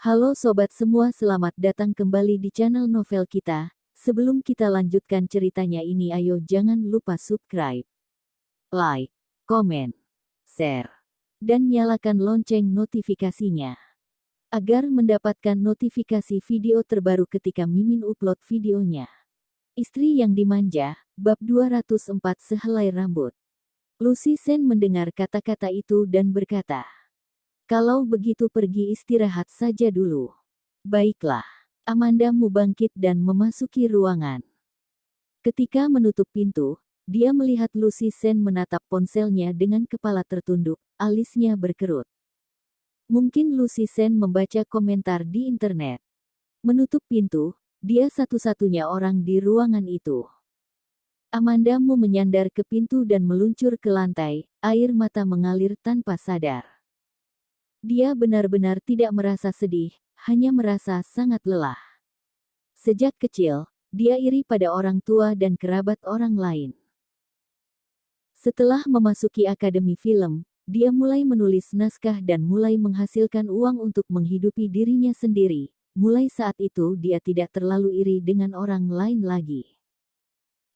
Halo sobat semua, selamat datang kembali di channel novel kita. Sebelum kita lanjutkan ceritanya ini, ayo jangan lupa subscribe, like, komen, share, dan nyalakan lonceng notifikasinya agar mendapatkan notifikasi video terbaru ketika Mimin upload videonya. Istri yang dimanja, bab 204 sehelai rambut. Lucy Sen mendengar kata-kata itu dan berkata, "Kalau begitu pergi istirahat saja dulu." "Baiklah." Amanda bangkit dan memasuki ruangan. Ketika menutup pintu, dia melihat Lucy Sen menatap ponselnya dengan kepala tertunduk, alisnya berkerut. Mungkin Lucy Sen membaca komentar di internet. Menutup pintu, dia satu-satunya orang di ruangan itu. Amanda menyandar ke pintu dan meluncur ke lantai, air mata mengalir tanpa sadar. Dia benar-benar tidak merasa sedih, hanya merasa sangat lelah. Sejak kecil, dia iri pada orang tua dan kerabat orang lain. Setelah memasuki akademi film, dia mulai menulis naskah dan mulai menghasilkan uang untuk menghidupi dirinya sendiri. Mulai saat itu dia tidak terlalu iri dengan orang lain lagi.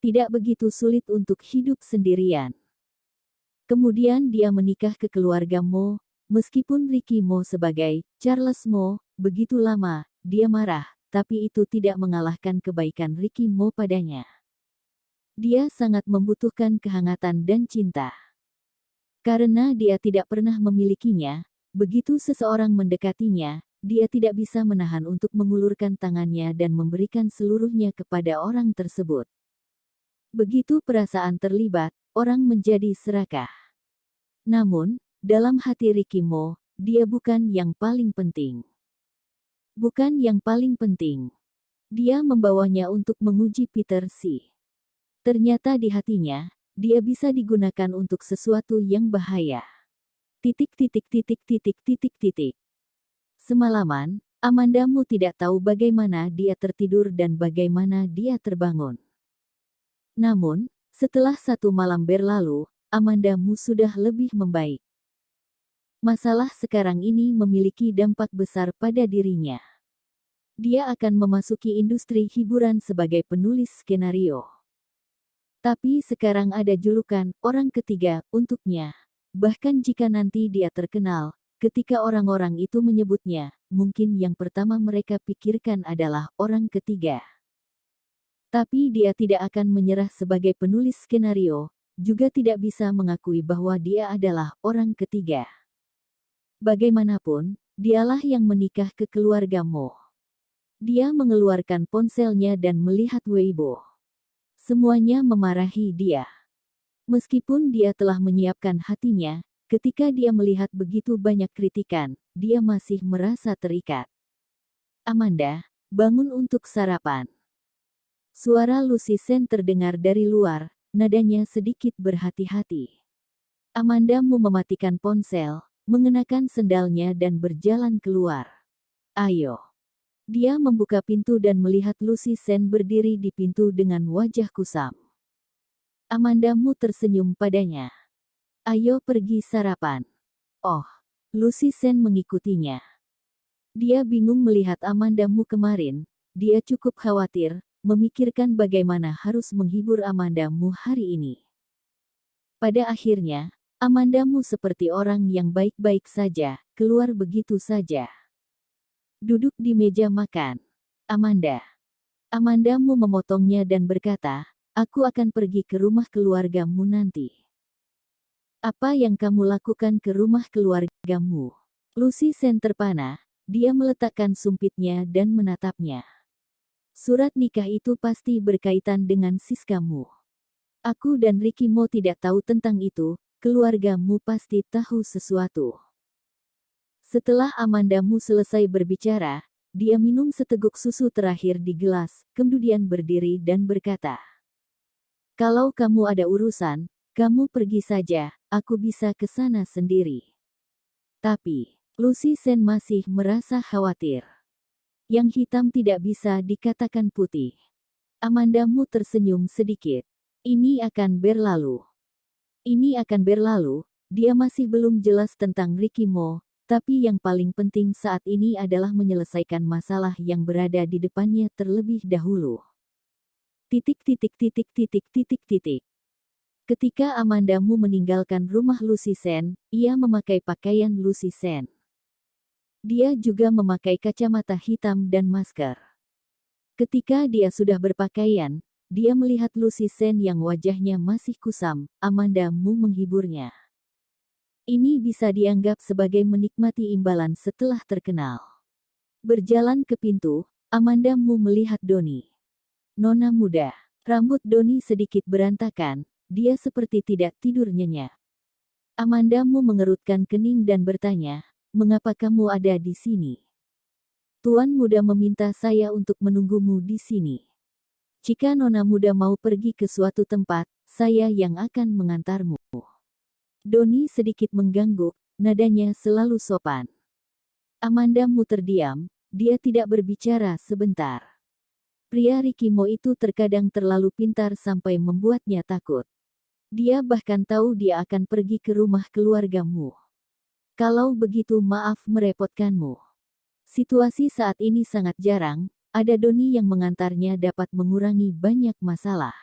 Tidak begitu sulit untuk hidup sendirian. Kemudian dia menikah ke keluarga Mo. Meskipun Ricky Mo sebagai Charles Mo begitu lama, dia marah, tapi itu tidak mengalahkan kebaikan Ricky Mo padanya. Dia sangat membutuhkan kehangatan dan cinta. Karena dia tidak pernah memilikinya, begitu seseorang mendekatinya, dia tidak bisa menahan untuk mengulurkan tangannya dan memberikan seluruhnya kepada orang tersebut. Begitu perasaan terlibat, orang menjadi serakah. Namun, dalam hati Ricky Mo, dia bukan yang paling penting. Bukan yang paling penting. Dia membawanya untuk menguji Peter C. Ternyata di hatinya, dia bisa digunakan untuk sesuatu yang bahaya. Semalaman, Amanda tidak tahu bagaimana dia tertidur dan bagaimana dia terbangun. Namun, setelah satu malam berlalu, Amanda sudah lebih membaik. Masalah sekarang ini memiliki dampak besar pada dirinya. Dia akan memasuki industri hiburan sebagai penulis skenario. Tapi sekarang ada julukan "orang ketiga" untuknya. Bahkan jika nanti dia terkenal, ketika orang-orang itu menyebutnya, mungkin yang pertama mereka pikirkan adalah orang ketiga. Tapi dia tidak akan menyerah sebagai penulis skenario, juga tidak bisa mengakui bahwa dia adalah orang ketiga. Bagaimanapun, dialah yang menikah ke keluarga Mo. Dia mengeluarkan ponselnya dan melihat Weibo. Semuanya memarahi dia. Meskipun dia telah menyiapkan hatinya, ketika dia melihat begitu banyak kritikan, dia masih merasa terikat. "Amanda, bangun untuk sarapan." Suara Lucy Sen terdengar dari luar, nadanya sedikit berhati-hati. Amanda mematikan ponsel, mengenakan sendalnya dan berjalan keluar. "Ayo." Dia membuka pintu dan melihat Lucy Sen berdiri di pintu dengan wajah kusam. Amanda tersenyum padanya. "Ayo pergi sarapan." "Oh." Lucy Sen mengikutinya. Dia bingung melihat Amanda kemarin, dia cukup khawatir, memikirkan bagaimana harus menghibur Amanda hari ini. Pada akhirnya, Amanda seperti orang yang baik-baik saja, keluar begitu saja. Duduk di meja makan. Amanda memotongnya dan berkata, "Aku akan pergi ke rumah keluargamu nanti." "Apa yang kamu lakukan ke rumah keluargamu?" Lucy Sen terpana, dia meletakkan sumpitnya dan menatapnya. "Surat nikah itu pasti berkaitan dengan Siskamu. Aku dan Ricky Mo tidak tahu tentang itu, keluargamu pasti tahu sesuatu." Setelah Amanda selesai berbicara, dia minum seteguk susu terakhir di gelas, kemudian berdiri dan berkata, "Kalau kamu ada urusan, kamu pergi saja, aku bisa ke sana sendiri." Tapi, Lucy Sen masih merasa khawatir. Yang hitam tidak bisa dikatakan putih. Amanda tersenyum sedikit. Ini akan berlalu. Dia masih belum jelas tentang Ricky Mo, tapi yang paling penting saat ini adalah menyelesaikan masalah yang berada di depannya terlebih dahulu. Titik titik titik titik titik titik. Ketika Amanda Mu meninggalkan rumah Lucy Sen, ia memakai pakaian Lucy Sen. Dia juga memakai kacamata hitam dan masker. Ketika dia sudah berpakaian, dia melihat Lucy Sen yang wajahnya masih kusam. Amanda Mu menghiburnya. Ini bisa dianggap sebagai menikmati imbalan setelah terkenal. Berjalan ke pintu, Amanda Mu melihat Donnie. Nona muda. Rambut Donnie sedikit berantakan, dia seperti tidak tidur nyenyak. Amanda Mu mengerutkan kening dan bertanya, "Mengapa kamu ada di sini?" "Tuan muda meminta saya untuk menunggumu di sini. Jika nona muda mau pergi ke suatu tempat, saya yang akan mengantarmu." Donnie sedikit mengangguk, nadanya selalu sopan. Amanda Mu terdiam, dia tidak berbicara sebentar. Pria Rikimo itu terkadang terlalu pintar sampai membuatnya takut. Dia bahkan tahu dia akan pergi ke rumah keluargamu. Kalau begitu maaf merepotkanmu. Situasi saat ini sangat jarang, ada Donnie yang mengantarnya dapat mengurangi banyak masalah.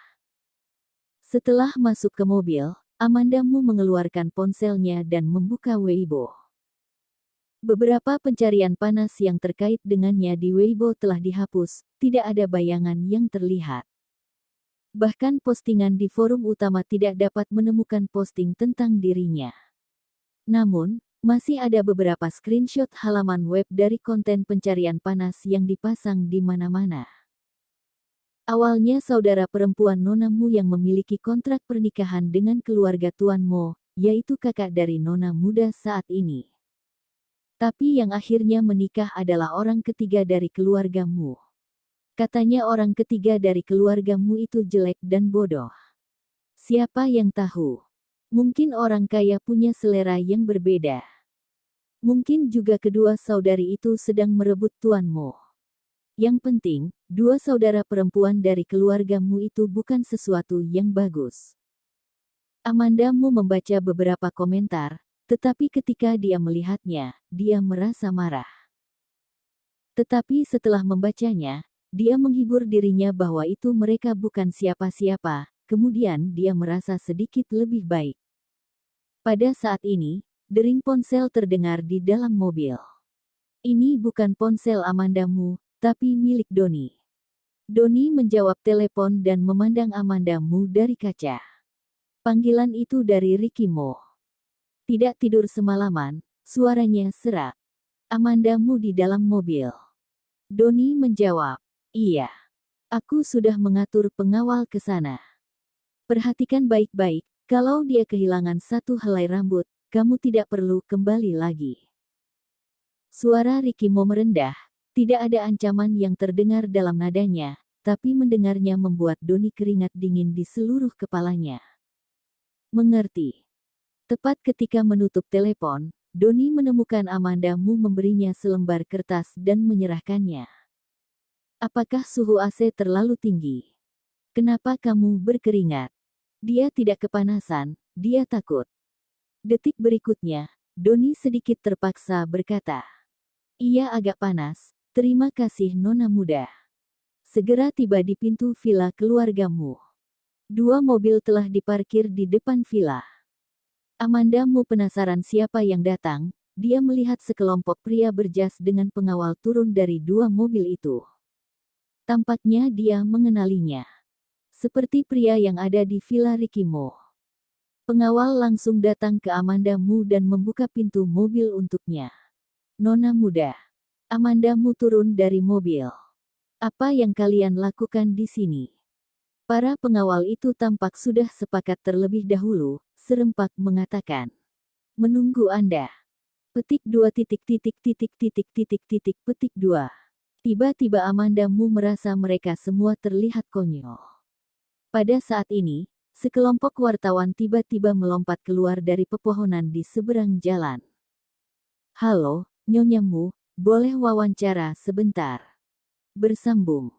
Setelah masuk ke mobil, Amanda Mu mengeluarkan ponselnya dan membuka Weibo. Beberapa pencarian panas yang terkait dengannya di Weibo telah dihapus, tidak ada bayangan yang terlihat. Bahkan postingan di forum utama tidak dapat menemukan posting tentang dirinya. Namun, masih ada beberapa screenshot halaman web dari konten pencarian panas yang dipasang di mana-mana. Awalnya saudara perempuan Nona Mu yang memiliki kontrak pernikahan dengan keluarga Tuan Mo, yaitu kakak dari Nona muda saat ini. Tapi yang akhirnya menikah adalah orang ketiga dari keluargamu. Katanya orang ketiga dari keluargamu itu jelek dan bodoh. Siapa yang tahu? Mungkin orang kaya punya selera yang berbeda. Mungkin juga kedua saudari itu sedang merebut tuanmu. Yang penting, dua saudara perempuan dari keluargamu itu bukan sesuatu yang bagus. Amanda Mu membaca beberapa komentar, tetapi ketika dia melihatnya, dia merasa marah. Tetapi setelah membacanya, dia menghibur dirinya bahwa itu mereka bukan siapa-siapa, kemudian dia merasa sedikit lebih baik. Pada saat ini, dering ponsel terdengar di dalam mobil. Ini bukan ponsel Amanda Mu, tapi milik Donnie. Donnie menjawab telepon dan memandang Amanda Mu dari kaca. Panggilan itu dari Rikimo. Tidak tidur semalaman, suaranya serak. Amanda Mu di dalam mobil. Donnie menjawab, "Iya. Aku sudah mengatur pengawal ke sana. Perhatikan baik-baik, kalau dia kehilangan satu helai rambut, kamu tidak perlu kembali lagi." Suara Rikimo merendah, tidak ada ancaman yang terdengar dalam nadanya, tapi mendengarnya membuat Donnie keringat dingin di seluruh kepalanya. Mengerti. Tepat ketika menutup telepon, Donnie menemukan Amanda Mu memberinya selembar kertas dan menyerahkannya. "Apakah suhu AC terlalu tinggi? Kenapa kamu berkeringat?" Dia tidak kepanasan, dia takut. Detik berikutnya, Donnie sedikit terpaksa berkata, "Iya agak panas, terima kasih Nona muda." Segera tiba di pintu villa keluargamu. Dua mobil telah diparkir di depan villa. Amanda Mu penasaran siapa yang datang, dia melihat sekelompok pria berjas dengan pengawal turun dari dua mobil itu. Tampaknya dia mengenalinya. Seperti pria yang ada di villa Rikimo. Pengawal langsung datang ke Amanda Mu dan membuka pintu mobil untuknya. "Nona muda." Amanda Mu turun dari mobil. "Apa yang kalian lakukan di sini?" Para pengawal itu tampak sudah sepakat terlebih dahulu, serempak mengatakan, "Menunggu Anda." Petik 2 titik titik titik titik titik titik petik 2. Tiba-tiba Amanda Mu merasa mereka semua terlihat konyol. Pada saat ini, sekelompok wartawan tiba-tiba melompat keluar dari pepohonan di seberang jalan. "Halo, Nyonya Mu, boleh wawancara sebentar?" Bersambung.